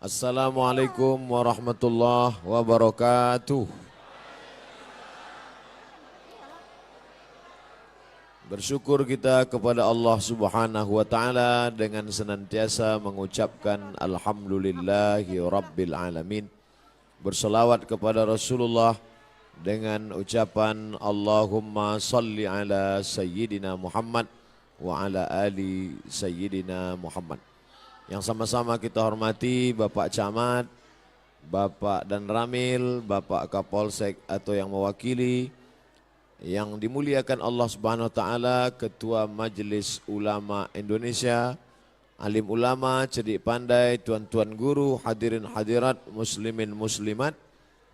Assalamualaikum warahmatullahi wabarakatuh. Bersyukur kita kepada Allah Subhanahu wa taala dengan senantiasa mengucapkan alhamdulillahi rabbil alamin. Berselawat kepada Rasulullah dengan ucapan Allahumma salli ala sayyidina Muhammad wa ala ali sayyidina Muhammad. Yang sama-sama kita hormati Bapak Camat, Bapak Dan Ramil, Bapak Kapolsek atau yang mewakili, yang dimuliakan Allah Subhanahu wa taala, Ketua Majelis Ulama Indonesia, alim ulama, cerdik pandai, tuan-tuan guru, hadirin hadirat, muslimin muslimat,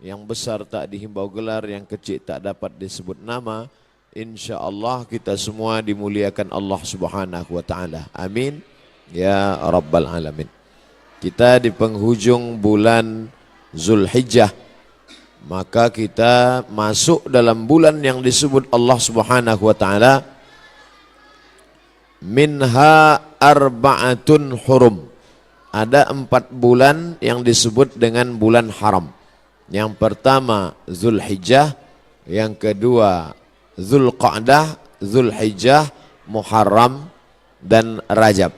yang besar tak dihimbau gelar, yang kecil tak dapat disebut nama. Insyaallah kita semua dimuliakan Allah Subhanahu wa taala. Amin ya rabbal alamin. Kita di penghujung bulan Zulhijjah, maka kita masuk dalam bulan yang disebut Allah Subhanahu wa taala minha arba'atun hurum. Ada 4 bulan yang disebut dengan bulan haram. Yang pertama Zulhijjah, yang kedua Zulqa'dah, Zulhijjah, Muharram dan Rajab.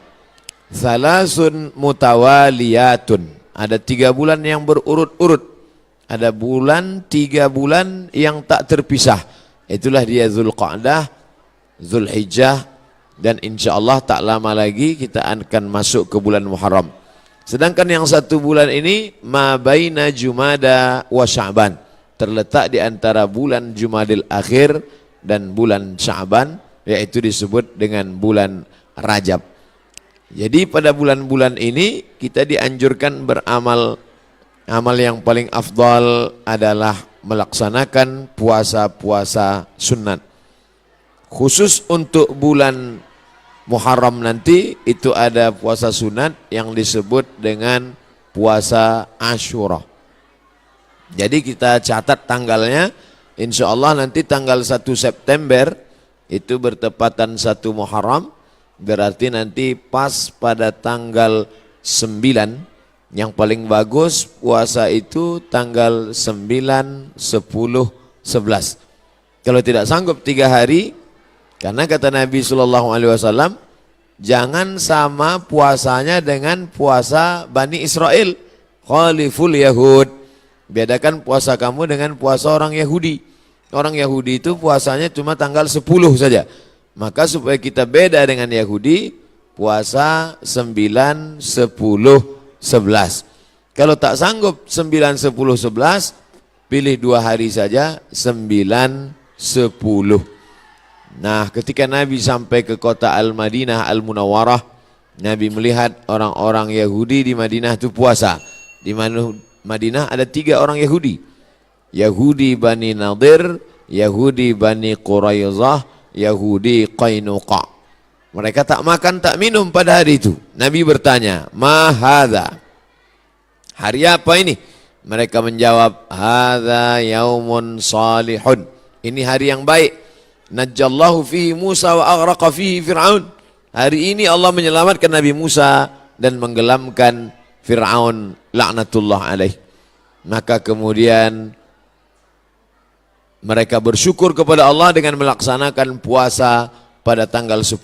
Salasun mutawaliyatun. Ada 3 bulan yang berurut-urut. Ada 3 bulan yang tak terpisah. Itulah dia Zulqa'dah, Zulhijjah, dan insya Allah tak lama lagi kita akan masuk ke bulan Muharram. Sedangkan yang 1 bulan ini ma baina Jumada wa Sya'ban, terletak di antara bulan Jumadil Akhir dan bulan Sya'ban, yaitu disebut dengan bulan Rajab. Jadi pada bulan-bulan ini kita dianjurkan beramal. Amal yang paling afdal adalah melaksanakan puasa-puasa sunat. Khusus untuk bulan Muharram nanti itu ada puasa sunat yang disebut dengan puasa Asyura. Jadi kita catat tanggalnya, insya Allah nanti tanggal 1 September itu bertepatan 1 Muharram. Berarti nanti pas pada tanggal 9, yang paling bagus puasa itu tanggal 9, 10, 11. Kalau tidak sanggup 3 hari, karena kata Nabi SAW, jangan sama puasanya dengan puasa Bani Israel. Khaliful Yahud. Bedakan puasa kamu dengan puasa orang Yahudi. Orang Yahudi itu puasanya cuma tanggal 10 saja. Maka supaya kita beda dengan Yahudi, puasa 9, 10, 11. Kalau tak sanggup 9, 10, 11, pilih 2 hari saja, 9, 10. Nah, ketika Nabi sampai ke kota Al-Madinah Al-Munawwarah, Nabi melihat orang-orang Yahudi di Madinah itu puasa. Di Madinah ada 3 orang Yahudi. Yahudi Bani Nadir, Yahudi Bani Quraizah, Yahudi Qainuqa. Mereka tak makan tak minum pada hari itu. Nabi bertanya, "Ma hadza?" Hari apa ini? Mereka menjawab, "Hadza yaumun salihun." Ini hari yang baik. Najjallahu fihi Musa wa aghraqa fihi Fir'aun. Hari ini Allah menyelamatkan Nabi Musa dan menggelamkan Fir'aun laknatullah alaih. Maka kemudian mereka bersyukur kepada Allah dengan melaksanakan puasa pada tanggal 10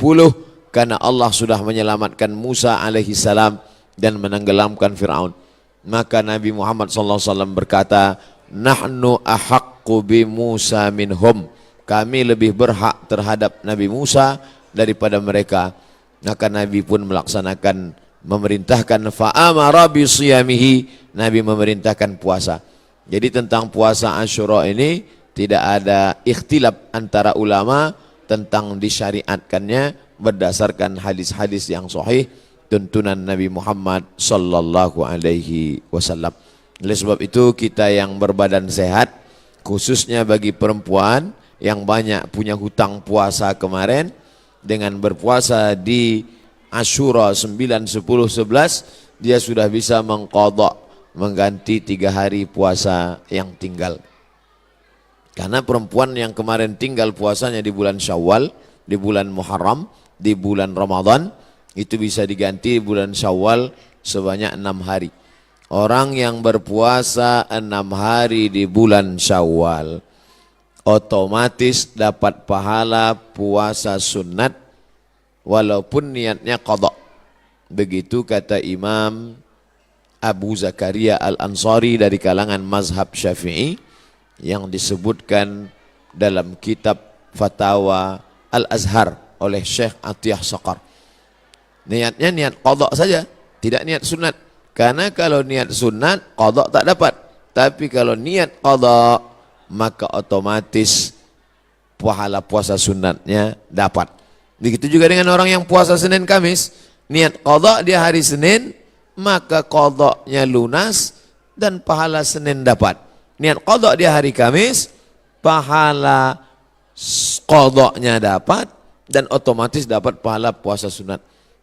karena Allah sudah menyelamatkan Musa alaihi salam dan menenggelamkan Fir'aun. Maka Nabi Muhammad SAW berkata, "Nahnu ahaqqu bi Musa minhum." Kami lebih berhak terhadap Nabi Musa daripada mereka. Maka Nabi pun melaksanakan, memerintahkan fa'amara bi siyamihi. Nabi memerintahkan puasa. Jadi tentang puasa Asyura ini tidak ada ikhtilaf antara ulama tentang disyariatkannya berdasarkan hadis-hadis yang sahih tuntunan Nabi Muhammad sallallahu alaihi wasallam. Oleh sebab itu kita yang berbadan sehat, khususnya bagi perempuan yang banyak punya hutang puasa kemarin, dengan berpuasa di Asyura 9, 10, 11, dia sudah bisa mengqadha, mengganti 3 hari puasa yang tinggal. Karena perempuan yang kemarin tinggal puasanya di bulan Syawal, di bulan Muharram, di bulan Ramadan, itu bisa diganti bulan Syawal sebanyak 6 hari. Orang yang berpuasa 6 hari di bulan Syawal otomatis dapat pahala puasa sunat walaupun niatnya qadha. Begitu kata Imam Abu Zakaria Al-Ansari dari kalangan mazhab Syafi'i yang disebutkan dalam kitab Fatawa Al-Azhar oleh Syekh Atiyah Saqar. Niatnya niat qadha saja, tidak niat sunat. Karena kalau niat sunat, qadha tak dapat. Tapi kalau niat qadha, maka otomatis pahala puasa sunatnya dapat. Begitu juga dengan orang yang puasa Senin Kamis. Niat qadha dia hari Senin, maka qadhanya lunas dan pahala Senin dapat. Niat qadha dia hari Kamis, pahala qadhanya dapat dan otomatis dapat pahala puasa sunat.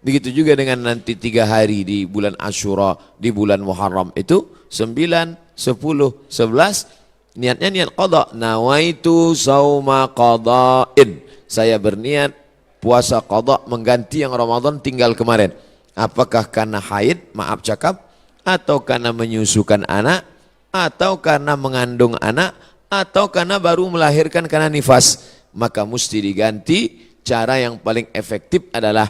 Begitu juga dengan nanti 3 hari di bulan Asyura, di bulan Muharram itu 9, 10, 11 niatnya niat qadha. Nawaitu sauma qadha'in. Saya berniat puasa qadha mengganti yang Ramadan tinggal kemarin. Apakah karena haid, maaf cakap, atau karena menyusukan anak, atau karena mengandung anak, atau karena baru melahirkan karena nifas, maka mesti diganti. Cara yang paling efektif adalah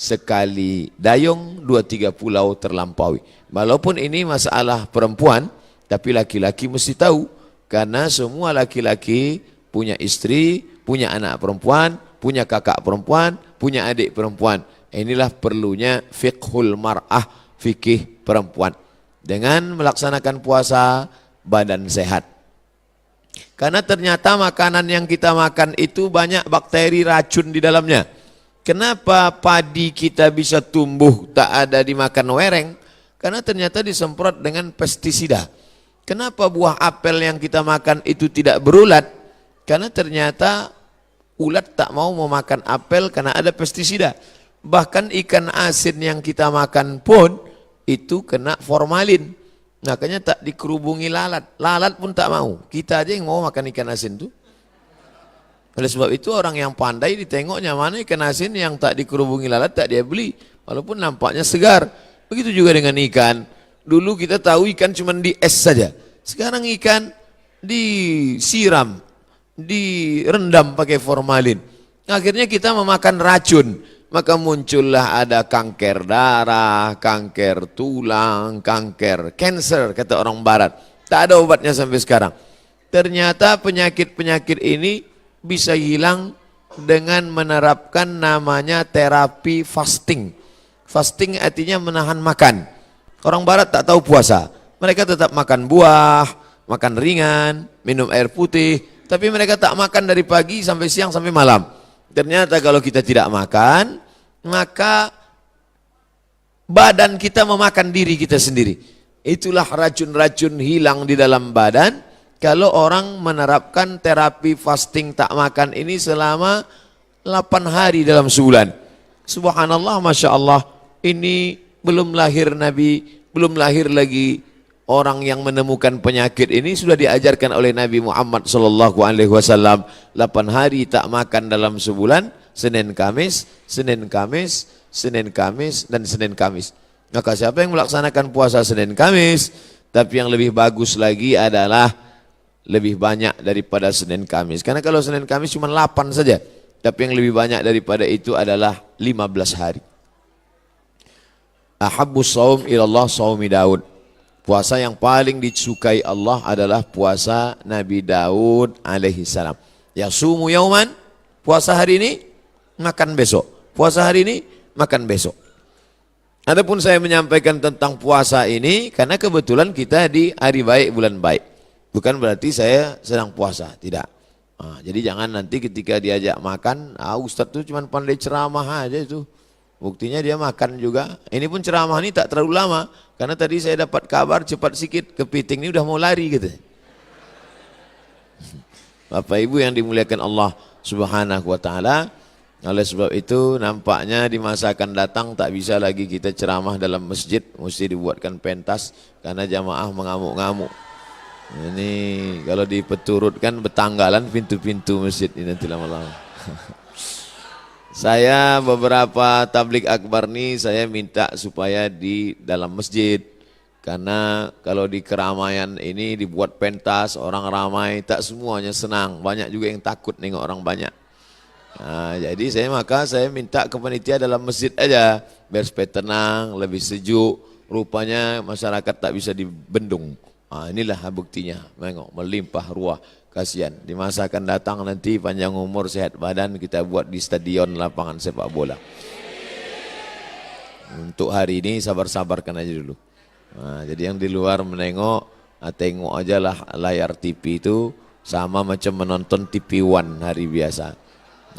sekali dayung 2-3 pulau terlampaui. Walaupun ini masalah perempuan, tapi laki-laki mesti tahu, karena semua laki-laki punya istri, punya anak perempuan, punya kakak perempuan, punya adik perempuan. Inilah perlunya fiqhul mar'ah, fikih perempuan. Dengan melaksanakan puasa, badan sehat. Karena ternyata makanan yang kita makan itu banyak bakteri racun di dalamnya. Kenapa padi kita bisa tumbuh tak ada dimakan wereng? Karena ternyata disemprot dengan pestisida. Kenapa buah apel yang kita makan itu tidak berulat? Karena ternyata ulat tak mau memakan apel karena ada pestisida. Bahkan ikan asin yang kita makan pun itu kena formalin. Makanya tak dikerubungi lalat. Lalat pun tak mau. Kita aja yang mau makan ikan asin tuh. Oleh sebab itu orang yang pandai ditengoknya mana ikan asin yang tak dikerubungi lalat tak dia beli. Walaupun nampaknya segar. Begitu juga dengan ikan. Dulu kita tahu ikan cuma di es saja. Sekarang ikan disiram, direndam pakai formalin. Akhirnya kita memakan racun. Maka muncullah ada kanker darah, kanker tulang, kanker cancer kata orang barat. Tak ada obatnya sampai sekarang. Ternyata penyakit-penyakit ini bisa hilang dengan menerapkan namanya terapi fasting. Fasting artinya menahan makan. Orang barat tak tahu puasa. Mereka tetap makan buah, makan ringan, minum air putih. Tapi mereka tak makan dari pagi sampai siang sampai malam. Ternyata kalau kita tidak makan, maka badan kita memakan diri kita sendiri. Itulah racun-racun hilang di dalam badan. Kalau orang menerapkan terapi fasting tak makan ini selama 8 hari dalam sebulan. Subhanallah, Masya Allah, ini belum lahir Nabi, belum lahir lagi orang yang menemukan penyakit ini sudah diajarkan oleh Nabi Muhammad SAW. 8 hari tak makan dalam sebulan, Senin Kamis, Senin Kamis, Senin Kamis, dan Senin Kamis. Maka siapa yang melaksanakan puasa Senin Kamis, tapi yang lebih bagus lagi adalah lebih banyak daripada Senin Kamis. Karena kalau Senin Kamis cuma 8 saja. Tapi yang lebih banyak daripada itu adalah 15 hari. Ahabbus saum ilallah saumi Daud. Puasa yang paling disukai Allah adalah puasa Nabi Daud alaihi salam. Yasumu yauman, puasa hari ini, makan besok. Puasa hari ini, makan besok. Adapun saya menyampaikan tentang puasa ini karena kebetulan kita di hari baik, bulan baik. Bukan berarti saya sedang puasa, tidak. Nah, jadi jangan nanti ketika diajak makan, Ustadz tuh cuma pandai ceramah aja itu. Buktinya dia makan juga. Ini pun ceramah ini tak terlalu lama, karena tadi saya dapat kabar cepat sikit, kepiting ini udah mau lari gitu. Bapak Ibu yang dimuliakan Allah Subhanahu wa taala, oleh sebab itu nampaknya di masa akan datang tak bisa lagi kita ceramah dalam masjid, mesti dibuatkan pentas karena jamaah mengamuk-ngamuk. Ini kalau dipeturutkan betanggalan pintu-pintu masjid ini nanti lama-lama. Saya beberapa tablik akbar nih saya minta supaya di dalam masjid Karena kalau di keramaian ini dibuat pentas, orang ramai, tak semuanya senang. Banyak juga yang takut nengok orang banyak. Nah, jadi maka saya minta ke panitia dalam masjid aja, biar supaya tenang, lebih sejuk. Rupanya masyarakat tak bisa dibendung. Nah, inilah buktinya, tengok melimpah ruah. Kasihan, di masa akan datang nanti panjang umur, sehat badan, kita buat di stadion lapangan sepak bola. Untuk hari ini sabar-sabarkan aja dulu. Nah, jadi yang di luar menengok, tengok aja lah layar TV itu sama macam menonton TV One hari biasa.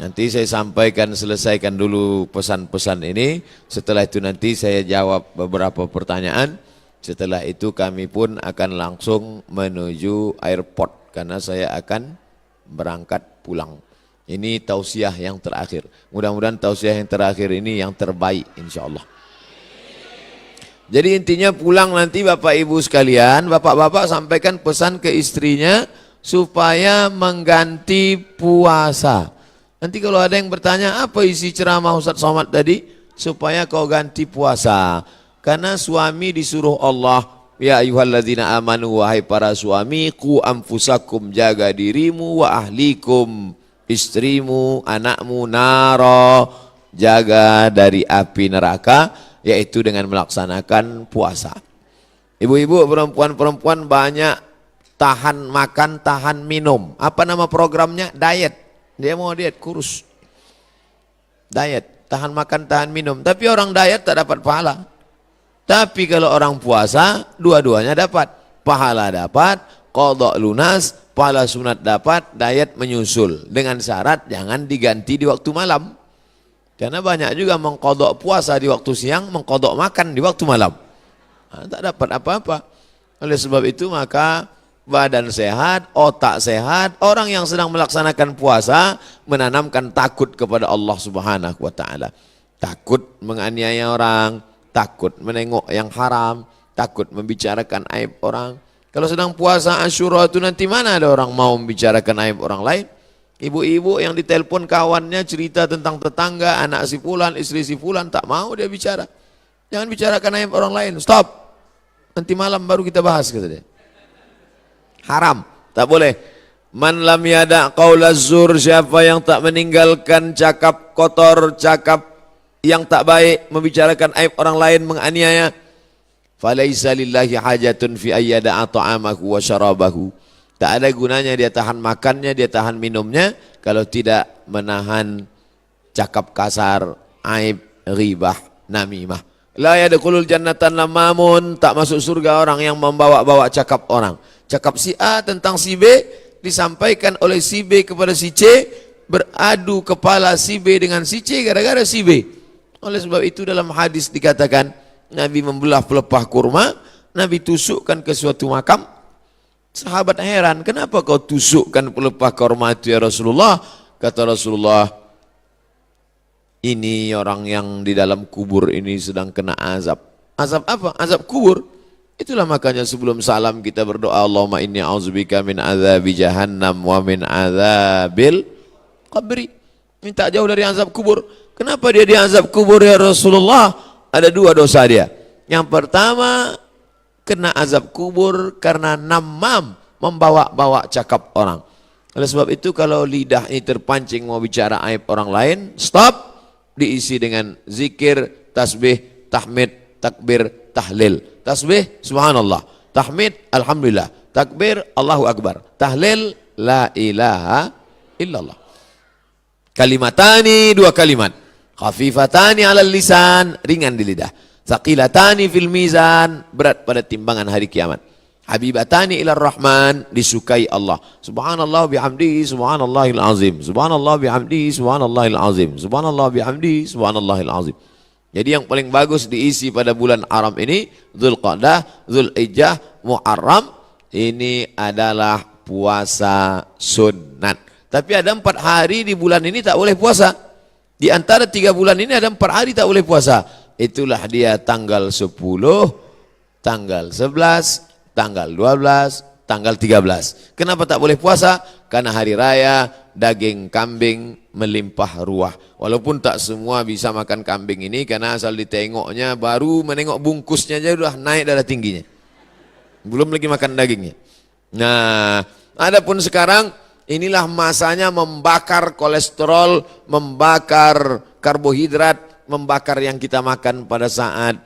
Nanti saya sampaikan, selesaikan dulu pesan-pesan ini. Setelah itu nanti saya jawab beberapa pertanyaan. Setelah itu kami pun akan langsung menuju airport karena saya akan berangkat pulang. Ini tausiah yang terakhir. Mudah-mudahan tausiah yang terakhir ini yang terbaik insyaallah. Jadi intinya pulang nanti Bapak Ibu sekalian, Bapak-bapak sampaikan pesan ke istrinya supaya mengganti puasa. Nanti kalau ada yang bertanya apa isi ceramah Ustaz Somad tadi, supaya kau ganti puasa. Karena suami disuruh Allah, ya ayyuhalladzina amanu, wahai para suami, qu anfusakum, jaga dirimu, wa ahlikum, istrimu, anakmu, naro, jaga dari api neraka, yaitu dengan melaksanakan puasa. Ibu-ibu, perempuan-perempuan banyak tahan makan, tahan minum. Apa nama programnya? Diet. Dia mau diet, kurus. Diet, tahan makan, tahan minum. Tapi orang diet tak dapat pahala. Tapi kalau orang puasa, dua-duanya dapat. Pahala dapat, qadha lunas, pahala sunat dapat, diet menyusul. Dengan syarat jangan diganti di waktu malam. Karena banyak juga mengkodok puasa di waktu siang, mengkodok makan di waktu malam. Nah, tak dapat apa-apa. Oleh sebab itu maka badan sehat, otak sehat, orang yang sedang melaksanakan puasa menanamkan takut kepada Allah Subhanahu wa taala. Takut menganiaya orang, takut menengok yang haram, takut membicarakan aib orang. Kalau sedang puasa Asyura itu nanti mana ada orang mau membicarakan aib orang lain? Ibu-ibu yang ditelepon kawannya cerita tentang tetangga, anak si fulan, istri si fulan, tak mau dia bicara. Jangan bicarakan aib orang lain, stop. Nanti malam baru kita bahas, kata dia. Haram, tak boleh. Man lam yada qaulaz zur, siapa yang tak meninggalkan cakap kotor, cakap yang tak baik, membicarakan aib orang lain, menganiaya, falaisa lillahi hajatun fi ayyada'a ta'amahu wa syarabahu. Tak ada gunanya dia tahan makannya, dia tahan minumnya, kalau tidak menahan cakap kasar, aib, ghibah, namimah. La yadkhulul jannatan lamamun, tak masuk surga orang yang membawa-bawa cakap orang. Cakap si A tentang si B, disampaikan oleh si B kepada si C, beradu kepala si B dengan si C gara-gara si B. Oleh sebab itu dalam hadis dikatakan, Nabi membelah pelepah kurma, Nabi tusukkan ke suatu makam. Sahabat heran, kenapa kau tusukkan pelepah kurma itu ya Rasulullah? Kata Rasulullah, ini orang yang di dalam kubur ini sedang kena azab. Azab apa? Azab kubur. Itulah makanya sebelum salam kita berdoa, Allahumma inni a'udzubika min azabi jahannam wa min azabil qabri. Minta jauh dari azab kubur. Kenapa dia di azab kubur ya Rasulullah? Ada dua dosa dia. Yang pertama, kena azab kubur karena namam, membawa-bawa cakap orang. Oleh sebab itu kalau lidah ini terpancing mau bicara aib orang lain, stop, diisi dengan zikir, tasbih, tahmid, takbir, tahlil. Tasbih, subhanallah. Tahmid, alhamdulillah. Takbir, Allahu akbar. Tahlil, la ilaha illallah. Kalimatani, dua kalimat. Khafifatani alal lisan, ringan di lidah. Thaqilatani fil mizan, berat pada timbangan hari kiamat. Habibatani ilar rahman, disukai Allah. Subhanallah bihamdihi subhanallahil azim. Subhanallah bihamdihi subhanallahil azim. Subhanallah bihamdihi subhanallahil azim. Jadi yang paling bagus diisi pada bulan haram ini, Dzulqa'dah, Dzulhijjah, Muharram, ini adalah puasa sunat. Tapi ada 4 hari di bulan ini tak boleh puasa. Di antara 3 bulan ini ada 4 hari tak boleh puasa. Itulah dia tanggal 10, tanggal 11, tanggal 12, tanggal 13. Kenapa tak boleh puasa? Karena hari raya daging kambing melimpah ruah. Walaupun tak semua bisa makan kambing ini, karena asal ditengoknya, baru menengok bungkusnya aja sudah naik darah tingginya. belum lagi makan dagingnya. Nah, adapun sekarang inilah masanya membakar kolesterol, membakar karbohidrat, membakar yang kita makan pada saat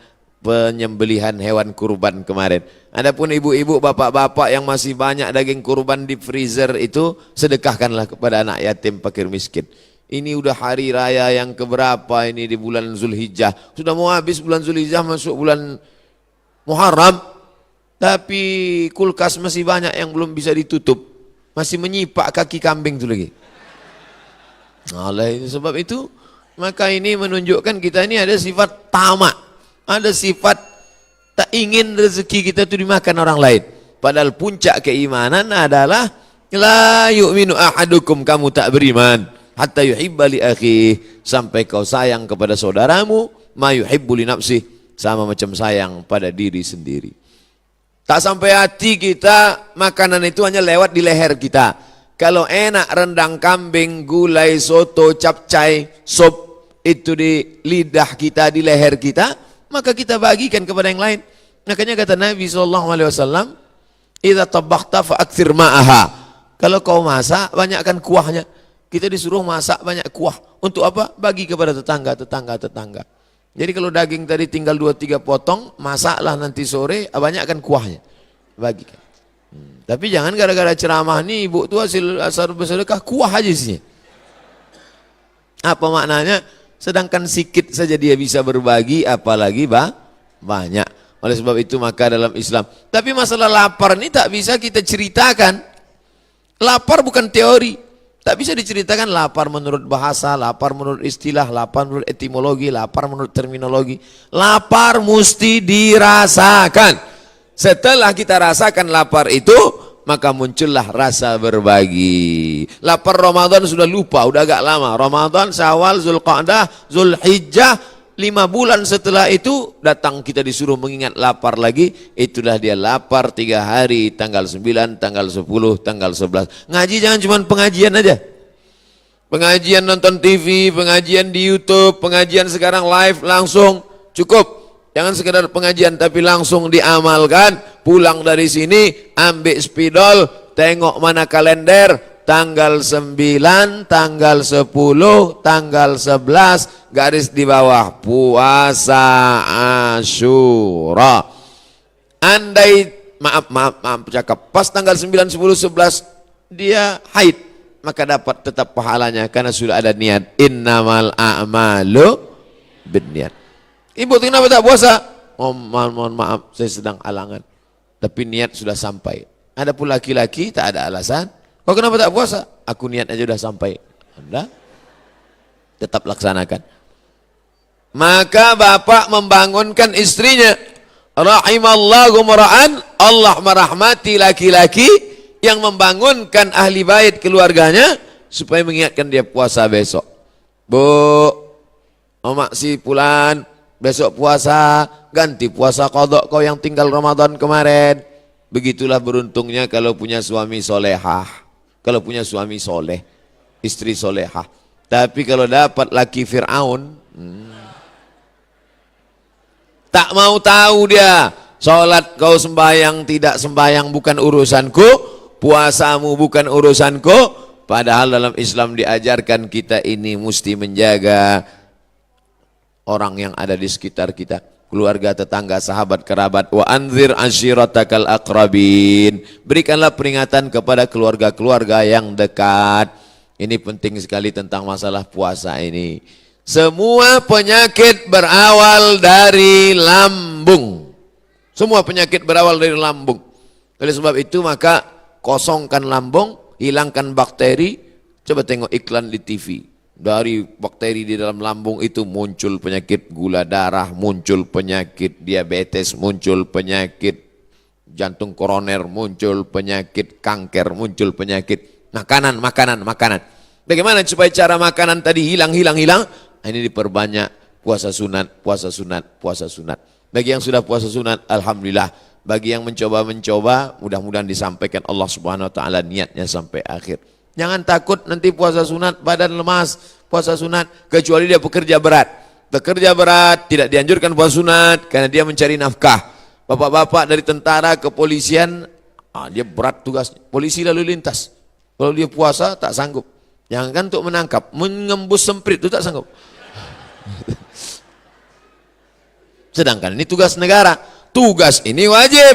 penyembelihan hewan kurban kemarin. Adapun ibu-ibu, bapak-bapak yang masih banyak daging kurban di freezer itu, sedekahkanlah kepada anak yatim, fakir miskin. Ini udah hari raya yang keberapa ini di bulan Zulhijjah. Sudah mau habis bulan Zulhijjah, masuk bulan Muharram. Tapi kulkas masih banyak yang belum bisa ditutup. Masih menyipak kaki kambing itu lagi. Oleh sebab itu, maka ini menunjukkan kita ini ada sifat tamak. Ada sifat tak ingin rezeki kita itu dimakan orang lain. Padahal puncak keimanan adalah la yu'minu ahadukum, kamu tak beriman hatta yuhibba li akhihi, sampai kau sayang kepada saudaramu ma yuhibbu li nafsihi, sama macam sayang pada diri sendiri. Tak sampai hati kita, makanan itu hanya lewat di leher kita. Kalau enak rendang kambing, gulai, soto, capcay, sop itu di lidah kita, di leher kita, maka kita bagikan kepada yang lain. Makanya kata Nabi SAW, idza tabakhta fa aktsir ma'aha. Kalau kau masak, banyakkan kuahnya. Kita disuruh masak banyak kuah. Untuk apa? Bagi kepada tetangga. Jadi kalau daging tadi tinggal 2-3 potong, masaklah nanti sore, banyakkan kuahnya. Bagikan. Tapi jangan gara-gara ceramah nih, ibu tuh hasil bersedekah, kuah aja isinya. Apa maknanya? Sedangkan sikit saja dia bisa berbagi, apalagi banyak. Oleh sebab itu maka dalam Islam. Tapi masalah lapar ini tak bisa kita ceritakan. Lapar bukan teori. Tak bisa diceritakan lapar menurut bahasa, lapar menurut istilah, lapar menurut etimologi, lapar menurut terminologi. Lapar mesti dirasakan. Setelah kita rasakan lapar itu, maka muncullah rasa berbagi. Lapar Ramadan sudah lupa, udah agak lama. Ramadan, Syawal, Zulqa'dah, Zulhijjah, 5 bulan setelah itu datang kita disuruh mengingat lapar lagi. Itulah dia lapar 3 hari, tanggal 9, tanggal 10, tanggal 11. Ngaji jangan cuma pengajian aja. Pengajian nonton TV, pengajian di YouTube, pengajian sekarang live langsung, cukup. Jangan sekedar pengajian tapi langsung diamalkan. Pulang dari sini ambil spidol, tengok mana kalender, tanggal 9, tanggal 10, tanggal 11, garis di bawah puasa Asyura. Andai maaf cakap, pas tanggal 9, 10, 11 dia haid, maka dapat tetap pahalanya karena sudah ada niat. Innamal a'malu binniat. Ibu kenapa tak puasa? Oh, mohon maaf, saya sedang halangan. Tapi niat sudah sampai. Adapun laki-laki tak ada alasan. Kau kenapa tak puasa? Aku niat aja sudah sampai. Anda tetap laksanakan. Maka bapak membangunkan istrinya. Rahimallahu mar'an, Allah merahmati laki-laki yang membangunkan ahli bait keluarganya supaya mengingatkan dia puasa besok. Bu, Omak si Pulan, besok puasa, ganti puasa qadha kau yang tinggal Ramadan kemarin. Begitulah beruntungnya kalau punya suami solehah. Kalau punya suami soleh, istri solehah. Tapi kalau dapat laki Fir'aun, tak mau tahu dia. Sholat kau sembahyang, tidak sembahyang bukan urusanku, puasamu bukan urusanku. Padahal dalam Islam diajarkan kita ini mesti menjaga orang yang ada di sekitar kita. Keluarga, tetangga, sahabat, kerabat. Wa anzir ashiratakal aqrabin. Berikanlah peringatan kepada keluarga-keluarga yang dekat. Ini penting sekali tentang masalah puasa ini. Semua penyakit berawal dari lambung. Semua penyakit berawal dari lambung. Oleh sebab itu maka kosongkan lambung, hilangkan bakteri. Coba tengok iklan di TV. Dari bakteri di dalam lambung itu muncul penyakit gula darah, muncul penyakit diabetes, muncul penyakit jantung koroner, muncul penyakit kanker, muncul penyakit makanan. Bagaimana supaya cara makanan tadi hilang? Ini diperbanyak puasa sunat. Bagi yang sudah puasa sunat, alhamdulillah. Bagi yang mencoba, mudah-mudahan disampaikan Allah Subhanahu wa taala niatnya sampai akhir. Jangan takut nanti puasa sunat badan lemas, puasa sunat kecuali dia pekerja berat. Pekerja berat tidak dianjurkan puasa sunat karena dia mencari nafkah. Bapak-bapak dari tentara, kepolisian, dia berat tugas. Polisi lalu lintas. Kalau dia puasa tak sanggup. Jangan untuk menangkap, mengembus semprit itu tak sanggup. Sedangkan ini tugas negara. Tugas ini wajib.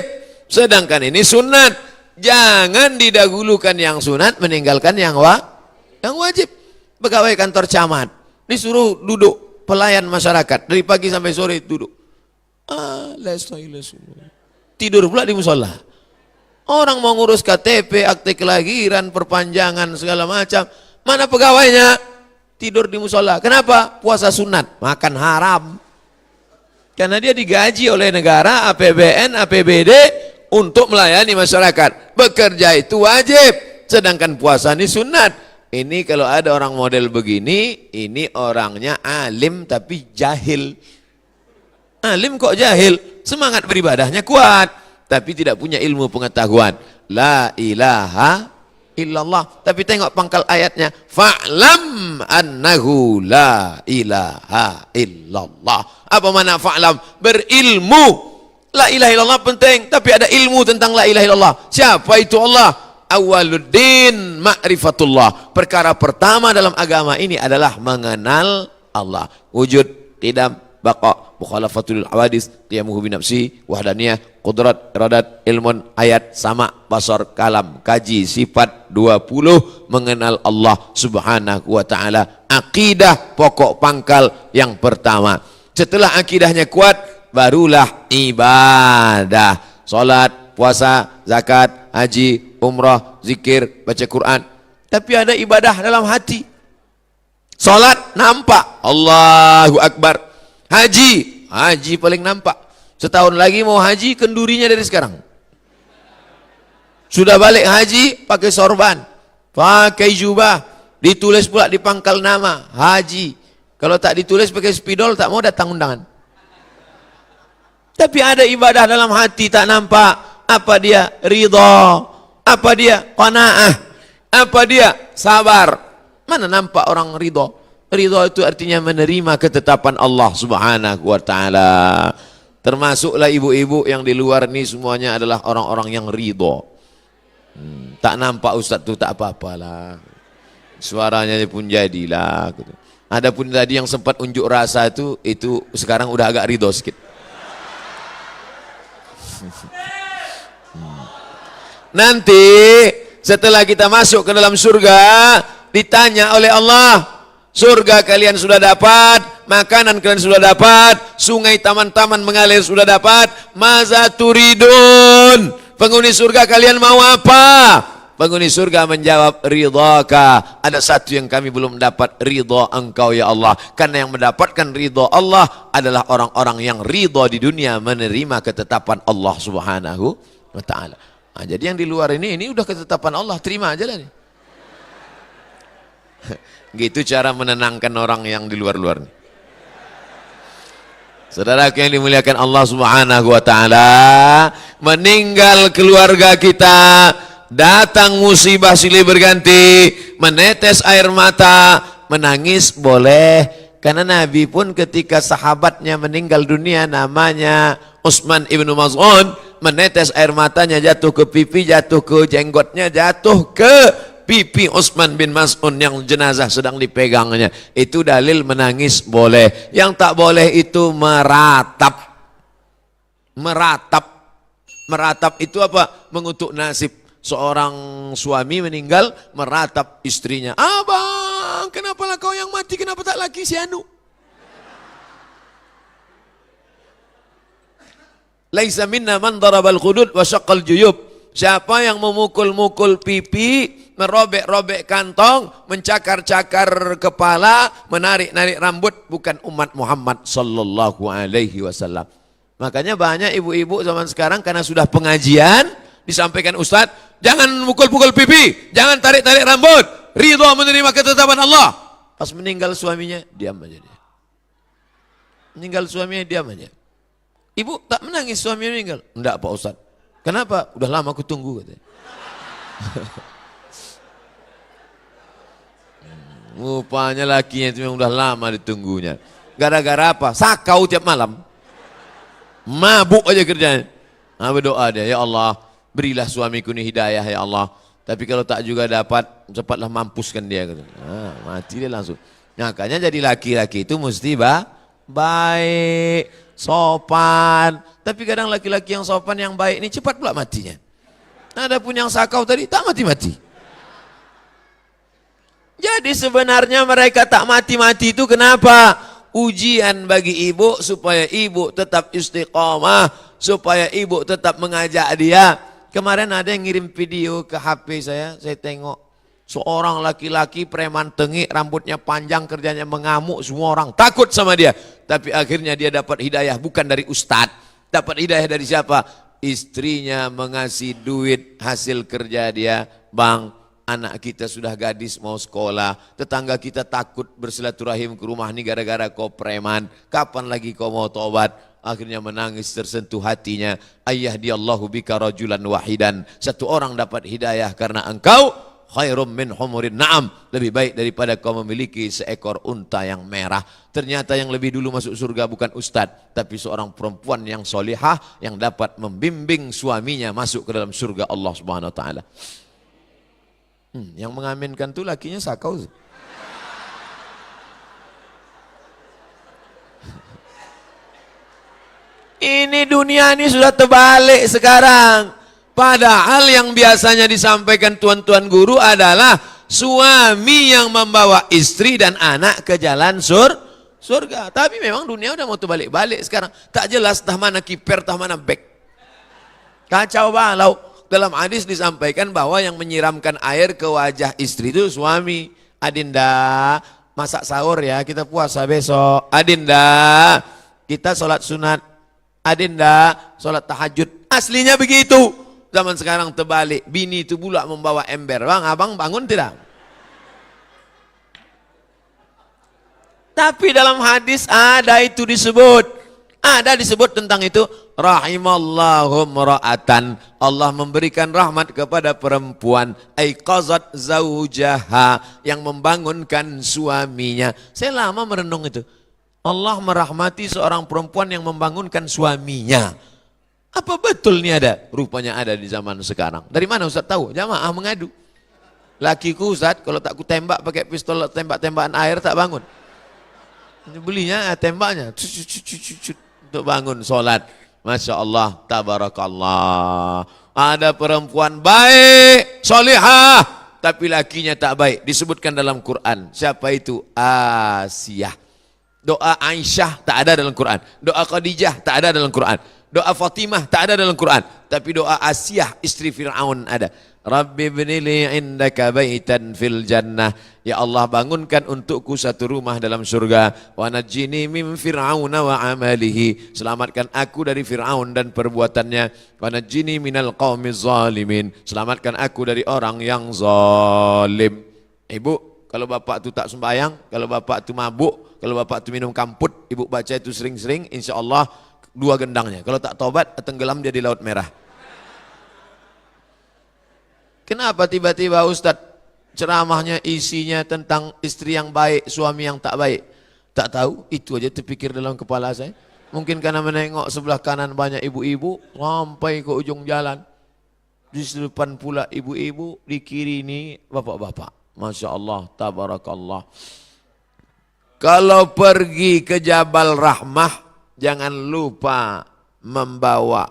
Sedangkan ini sunat. Jangan didahulukan yang sunat, meninggalkan yang wajib. Pegawai kantor camat disuruh duduk, pelayan masyarakat dari pagi sampai sore duduk. Tidur pula di musola. Orang mau ngurus KTP, akte kelahiran, perpanjangan segala macam, mana pegawainya? Tidur di musola. Kenapa? Puasa sunat, makan haram. Karena dia digaji oleh negara, APBN, APBD untuk melayani masyarakat. Bekerja itu wajib, sedangkan puasa ini sunat. Ini kalau ada orang model begini, ini orangnya alim tapi jahil. Alim kok jahil? Semangat beribadahnya kuat, tapi tidak punya ilmu pengetahuan. La ilaha illallah. Tapi tengok pangkal ayatnya, fa'lam annahu la ilaha illallah. Apa makna fa'lam? Berilmu. La ilaha illallah penting, tapi ada ilmu tentang la ilaha illallah. Siapa itu Allah? Awaluddin ma'rifatullah. Perkara pertama dalam agama ini adalah mengenal Allah. Wujud, qidam, baqa, mukhalafatul hawadis, qiyamuhu binafsi, wahdaniyah, qudrat, iradat, ilmun, ayat, sama, basar, kalam, kaji, sifat 20, mengenal Allah subhanahu wa ta'ala. Akidah pokok pangkal yang pertama. Setelah akidahnya kuat, barulah ibadah. Salat, puasa, zakat, haji, umrah, zikir, baca Quran. Tapi ada ibadah dalam hati. Salat nampak, Allahu Akbar. Haji paling nampak. Setahun lagi mau haji, kendurinya dari sekarang. Sudah balik haji, pakai sorban, pakai jubah, ditulis pula di pangkal nama, haji. Kalau tak ditulis pakai spidol, tak mau datang undangan. Tapi ada ibadah dalam hati tak nampak. Apa dia? Ridha. Apa dia? Qanaah. Apa dia? Sabar. Mana nampak orang ridha? Ridha itu artinya menerima ketetapan Allah subhanahu wa ta'ala. Termasuklah ibu-ibu yang di luar ini semuanya adalah orang-orang yang ridha. Tak nampak ustaz tu tak apa-apalah. Suaranya pun jadilah. Adapun tadi yang sempat unjuk rasa itu sekarang udah agak ridha sikit. Nanti setelah kita masuk ke dalam surga, ditanya oleh Allah, surga kalian sudah dapat, makanan kalian sudah dapat, sungai taman-taman mengalir sudah dapat, maza turidun, penghuni surga kalian mau apa? Penghuni surga menjawab, ridhaka. Ada satu yang kami belum dapat, ridha engkau ya Allah. Karena yang mendapatkan ridha Allah adalah orang-orang yang ridha di dunia, menerima ketetapan Allah subhanahu wa ta'ala. Nah, jadi yang di luar ini udah ketetapan Allah, terima aja lah nih. Gitu cara menenangkan orang yang di luar-luar nih. Saudara yang dimuliakan Allah subhanahu wa ta'ala, meninggal keluarga kita, datang musibah silih berganti, menetes air mata, menangis boleh. Karena Nabi pun ketika sahabatnya meninggal dunia, namanya Utsman ibnu Maz'un, menetes air matanya jatuh ke pipi, jatuh ke jenggotnya, jatuh ke pipi Utsman bin Maz'un yang jenazah sedang dipegangnya. Itu dalil menangis boleh. Yang tak boleh itu meratap. Meratap itu apa? Mengutuk nasib. Seorang suami meninggal, meratap istrinya. Abang, kenapalah kau yang mati, kenapa tak laki si anu? Laisa minna man darabal khudud wa syaqqal juyub. Siapa yang memukul-mukul pipi, merobek-robek kantong, mencakar-cakar kepala, menarik-narik rambut, bukan umat Muhammad sallallahu alaihi wasallam. Makanya banyak ibu-ibu zaman sekarang karena sudah pengajian disampaikan ustaz, jangan mukul-mukul pipi, jangan tarik-tarik rambut, ridha menerima ketetapan Allah. Pas meninggal suaminya, diam aja dia. Meninggal suaminya, diam aja. Ibu tak menangis suaminya meninggal? Enggak Pak Ustaz. Kenapa? Udah lama aku tunggu katanya. Rupanya lakinya itu memang udah lama ditunggunya. Gara-gara apa? Sakau tiap malam. Mabuk aja kerjanya. Nah, berdoa dia, ya Allah, berilah suamiku ini hidayah ya Allah. Tapi kalau tak juga dapat, cepatlah mampuskan dia. Nah, mati dia langsung. Makanya jadi laki-laki itu mesti baik, sopan. Tapi kadang laki-laki yang sopan, yang baik ini cepat pula matinya. Ada pun yang sakau tadi, tak mati-mati. Jadi sebenarnya mereka tak mati-mati itu kenapa? Ujian bagi ibu supaya ibu tetap istiqamah, supaya ibu tetap mengajak dia. Kemarin ada yang ngirim video ke HP saya tengok seorang laki-laki preman tengik, rambutnya panjang, kerjanya mengamuk, semua orang takut sama dia. Tapi akhirnya dia dapat hidayah bukan dari ustadz. Dapat hidayah dari siapa? Istrinya mengasih duit hasil kerja dia. Bang, anak kita sudah gadis mau sekolah, tetangga kita takut bersilaturahim ke rumah ini gara-gara kau preman, kapan lagi kau mau tobat? Akhirnya menangis tersentuh hatinya. Ayah diallahu bika rajulan wahidan, satu orang dapat hidayah karena engkau, khairum min humurin na'am, lebih baik daripada kau memiliki seekor unta yang merah. Ternyata yang lebih dulu masuk surga bukan ustadz, tapi seorang perempuan yang solihah yang dapat membimbing suaminya masuk ke dalam surga Allah Subhanahu wa taala. Yang mengaminkan tuh lakinya sakau. Ini dunia ini sudah terbalik sekarang. Padahal yang biasanya disampaikan tuan-tuan guru adalah suami yang membawa istri dan anak ke jalan surga. Tapi memang dunia udah mau terbalik-balik sekarang. Tak jelas tah mana kiper, tah mana back. Kacau balau. Dalam hadis disampaikan bahwa yang menyiramkan air ke wajah istri itu suami. Adinda, masak sahur ya, kita puasa besok. Adinda, kita sholat sunat. Adinda, sholat tahajud. Aslinya begitu. Zaman sekarang terbalik. Bini itu pula membawa ember. Bang, abang bangun tidak? Tapi dalam hadis ada itu disebut. Ada disebut tentang itu. Rahimallahu mra'atan, Allah memberikan rahmat kepada perempuan, aiqazat zaujaha, yang membangunkan suaminya. Saya lama merenung itu. Allah merahmati seorang perempuan yang membangunkan suaminya. Apa betul ini ada? Rupanya ada di zaman sekarang. Dari mana Ustaz tahu? Jamaah mengadu. Lakiku Ustaz, kalau tak ku tembak pakai pistol tembak-tembakan air tak bangun. Belinya tembaknya untuk bangun sholat. Masya Allah, tabarakallah. Ada perempuan baik, solihah, tapi lakinya tak baik. Disebutkan dalam Quran. Siapa itu? Asiyah. Doa Aisyah tak ada dalam Quran. Doa Khadijah tak ada dalam Quran. Doa Fatimah tak ada dalam Quran. Tapi doa Asiyah, istri Fir'aun ada. Rabbi bnili indaka baitan fil jannah. Ya Allah, bangunkan untukku satu rumah dalam surga. Wa najjini min fir'auna wa amalihi. Selamatkan aku dari Fir'aun dan perbuatannya. Wa najjini minal qaumiz zalimin. Selamatkan aku dari orang yang zalim. Ibu, kalau bapak tu tak sembahyang, kalau bapak tu mabuk, kalau bapak tu minum kamput, ibu baca itu sering-sering, insya Allah 2 gendangnya. Kalau tak tobat, tenggelam dia di Laut Merah. Kenapa tiba-tiba Ustadz ceramahnya isinya tentang istri yang baik, suami yang tak baik? Tak tahu, itu aja terpikir dalam kepala saya. Mungkin karena menengok sebelah kanan banyak ibu-ibu, sampai ke ujung jalan. Di depan pula ibu-ibu, di kiri ini bapak-bapak. Masya Allah, tabarakallah. Kalau pergi ke Jabal Rahmah, jangan lupa membawa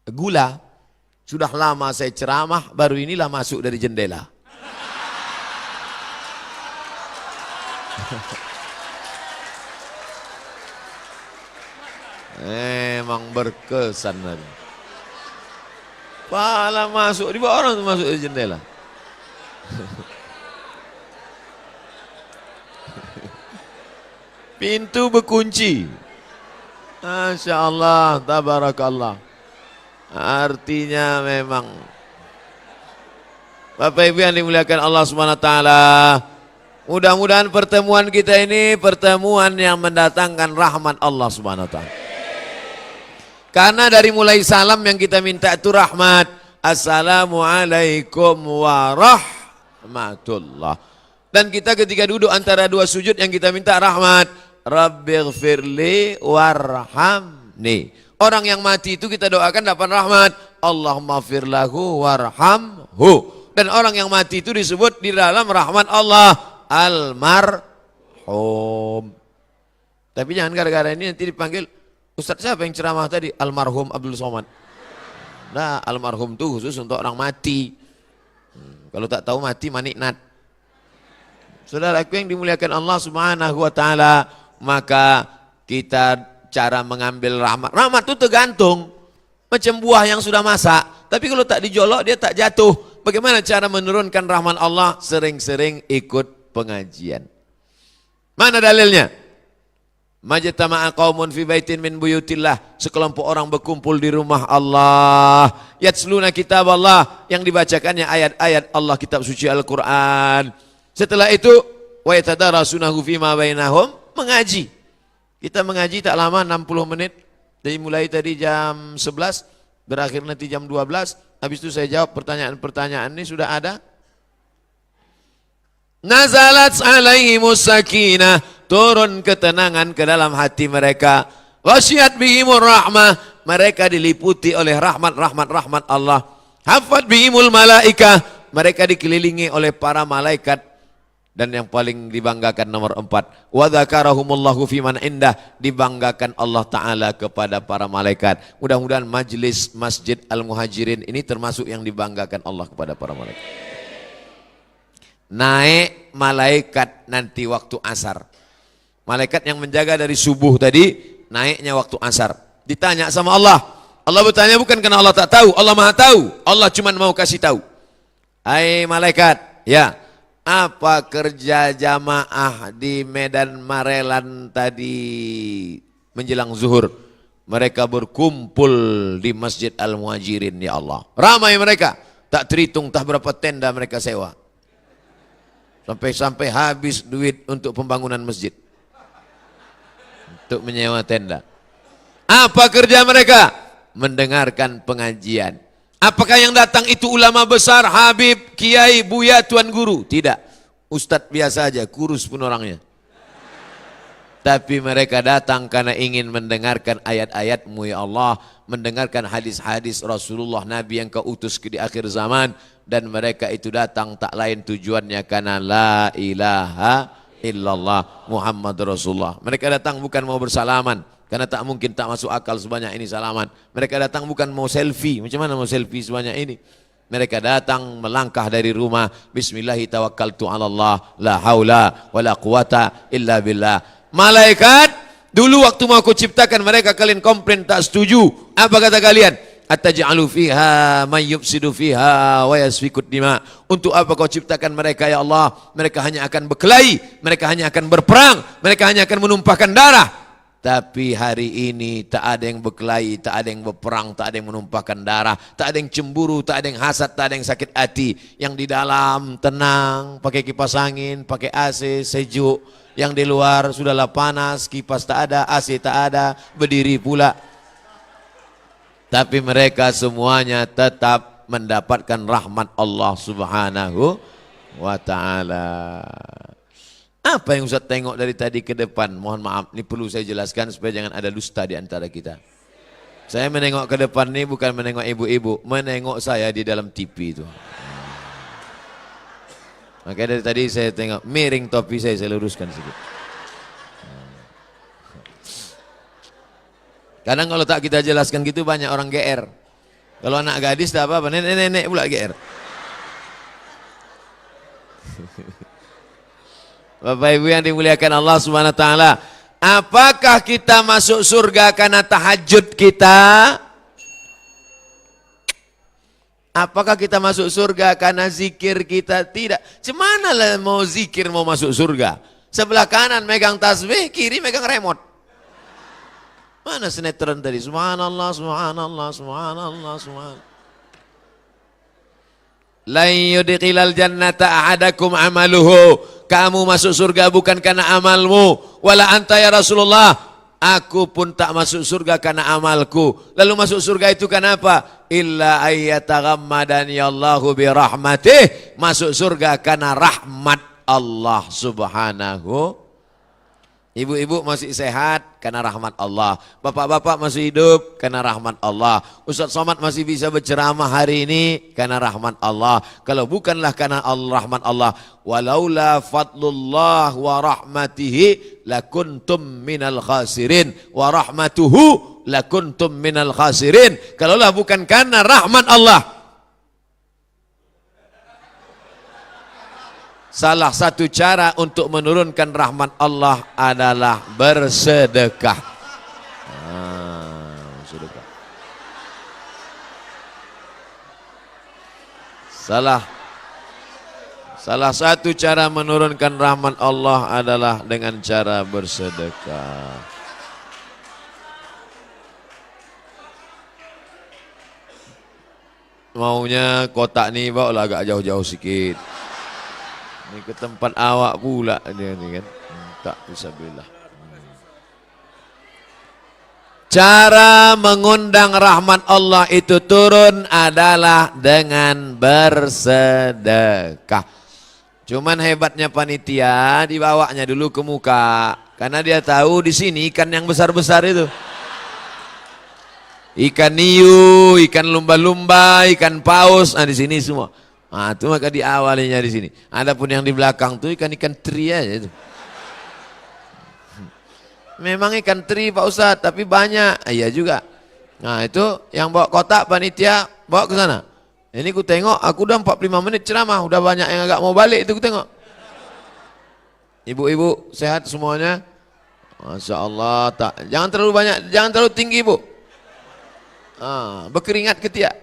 gula. Sudah lama saya ceramah, baru inilah masuk dari jendela. Emang berkesan tadi. Pala masuk, di bawah orang itu masuk dari jendela. Pintu berkunci. Masya Allah, tabarakallah. Artinya memang Bapak Ibu yang dimuliakan Allah Subhanahu wa taala, mudah-mudahan pertemuan kita ini pertemuan yang mendatangkan rahmat Allah Subhanahu wa taala. Karena dari mulai salam yang kita minta itu rahmat. Assalamualaikum warahmatullah. Dan kita ketika duduk antara 2 sujud yang kita minta rahmat. Rabbighfirli warhamni. Orang yang mati itu kita doakan dapat rahmat. Allahumma firlahu warhamhu. Dan orang yang mati itu disebut di dalam rahmat Allah almarhum. Tapi jangan gara-gara ini nanti dipanggil, Ustaz siapa yang ceramah tadi? Almarhum Abdul Somad. Nah, almarhum itu khusus untuk orang mati. Kalau tak tahu mati maniknat. Saudaraku yang dimuliakan Allah Subhanahu wa taala, maka kita cara mengambil rahmat. Rahmat itu tergantung macam buah yang sudah masak. Tapi kalau tak dijolok dia tak jatuh. Bagaimana cara menurunkan rahmat Allah? Sering-sering ikut pengajian. Mana dalilnya? Majtama'a qaumun fi baitin min buyutillah. Sekelompok orang berkumpul di rumah Allah. Yatsluna kitab Allah. Yang dibacakannya ayat-ayat Allah, kitab suci Al-Quran. Setelah itu wa yatadarasunahu fima bainahum, mengaji. Kita mengaji tak lama, 60 menit. Dari mulai tadi jam 11, berakhir nanti jam 12. Habis itu saya jawab pertanyaan-pertanyaan ini sudah ada. Nazalat alaihimus sakinah, turun ketenangan ke dalam hati mereka. Wasyiat bihimur rahmah, mereka diliputi oleh rahmat Allah. Hafat bihimul malaikah, mereka dikelilingi oleh para malaikat. Dan yang paling dibanggakan nomor 4, wa dzakarahumullahu fiman indah, dibanggakan Allah Ta'ala kepada para malaikat. Mudah-mudahan majlis Masjid Al-Muhajirin ini termasuk yang dibanggakan Allah kepada para malaikat. Naik malaikat nanti waktu asar. Malaikat yang menjaga dari subuh tadi, naiknya waktu asar. Ditanya sama Allah. Allah bertanya bukan karena Allah tak tahu, Allah Maha tahu. Allah cuma mau kasih tahu. Hai malaikat, ya, apa kerja jamaah di Medan Marelan tadi menjelang zuhur? Mereka berkumpul di Masjid Al-Muhajirin, ya Allah. Ramai mereka, tak terhitung tak berapa tenda mereka sewa. Sampai-sampai habis duit untuk pembangunan masjid, untuk menyewa tenda. Apa kerja mereka? Mendengarkan pengajian. Apakah yang datang itu ulama besar, habib, kiai, buya, tuan guru? Tidak. Ustadz biasa aja, kurus pun orangnya. Tapi mereka datang karena ingin mendengarkan ayat-ayat-Mu ya Allah, mendengarkan hadis-hadis Rasulullah Nabi yang Kau utus di akhir zaman, dan mereka itu datang tak lain tujuannya karena la ilaha illallah Muhammad Rasulullah. Mereka datang bukan mau bersalaman, karena tak mungkin, tak masuk akal sebanyak ini salaman. Mereka datang bukan mau selfie, macam mana mau selfie sebanyak ini? Mereka datang melangkah dari rumah, bismillahi tawakkaltu ala Allah, la haula wa la quwata illa billah. Malaikat, dulu waktu mau aku ciptakan mereka, kalian komplain tak setuju. Apa kata kalian? Ataj'alu fiha may yufsidu fiha wa yasfikud dima. Untuk apa kau ciptakan mereka ya Allah? Mereka hanya akan berkelahi, mereka hanya akan berperang, mereka hanya akan menumpahkan darah. Tapi hari ini tak ada yang berkelahi, tak ada yang berperang, tak ada yang menumpahkan darah, tak ada yang cemburu, tak ada yang hasad, tak ada yang sakit hati. Yang di dalam tenang, pakai kipas angin, pakai AC, sejuk. Yang di luar sudahlah panas, kipas tak ada, AC tak ada, berdiri pula. Tapi mereka semuanya tetap mendapatkan rahmat Allah Subhanahu wa ta'ala. Apa yang Ustaz tengok dari tadi ke depan? Mohon maaf, ini perlu saya jelaskan supaya jangan ada dusta di antara kita. Saya menengok ke depan ini bukan menengok ibu-ibu, menengok saya di dalam TV itu. Makanya dari tadi saya tengok, miring topi saya luruskan sedikit. Kadang kalau tak kita jelaskan gitu banyak orang GR. Kalau anak gadis tak apa-apa, nenek-nenek pula GR. Bapak Ibu yang dimuliakan Allah Subhanahu wa taala, apakah kita masuk surga karena tahajud kita? Apakah kita masuk surga karena zikir kita? Tidak. Cemana lah mau zikir mau masuk surga? Sebelah kanan megang tasbih, kiri megang remote. Mana sinetron tadi? Subhanallah, subhanallah, subhanallah, subhanallah. La yudkhilal jannata ahadakum amaluhu. Kamu masuk surga bukan karena amalmu. Wala anta ya Rasulullah. Aku pun tak masuk surga karena amalku. Lalu masuk surga itu kenapa? Illa ayyataghammadani Allahu birahmatih. Masuk surga karena rahmat Allah Subhanahu. Ibu-ibu masih sehat karena rahmat Allah. Bapak-bapak masih hidup karena rahmat Allah. Ustaz Somad masih bisa berceramah hari ini karena rahmat Allah. Kalau bukanlah karena rahmat Allah, walaula fadlullah wa rahmatihi lakuntum minal khasirin wa rahmatuhu lakuntum minal khasirin. Kalaulah bukan karena rahmat Allah. Salah satu cara untuk menurunkan rahmat Allah adalah bersedekah. Sedekah. Salah satu cara menurunkan rahmat Allah adalah dengan cara bersedekah. Maunya kotak nih bawa agak jauh-jauh sedikit. Ini ke tempat awak pula dia ni kan. Tak fisabilillah. Cara mengundang rahmat Allah itu turun adalah dengan bersedekah. Cuman hebatnya panitia dibawanya dulu ke muka. Karena dia tahu di sini ikan yang besar-besar itu. Ikan hiu, ikan lumba-lumba, ikan paus, di sini semua. Itu maka diawalinya di sini. Adapun yang di belakang tuh ikan-ikan teri aja itu. Memang ikan teri Pak Ustadz, tapi banyak. Iya juga. Nah itu yang bawa kotak panitia bawa ke sana. Ini ku tengok, aku udah 45 menit ceramah, udah banyak yang agak mau balik itu ku tengok. Ibu-ibu sehat semuanya? Masya Allah. Jangan terlalu banyak, jangan terlalu tinggi ibu. Berkeringat ketiak.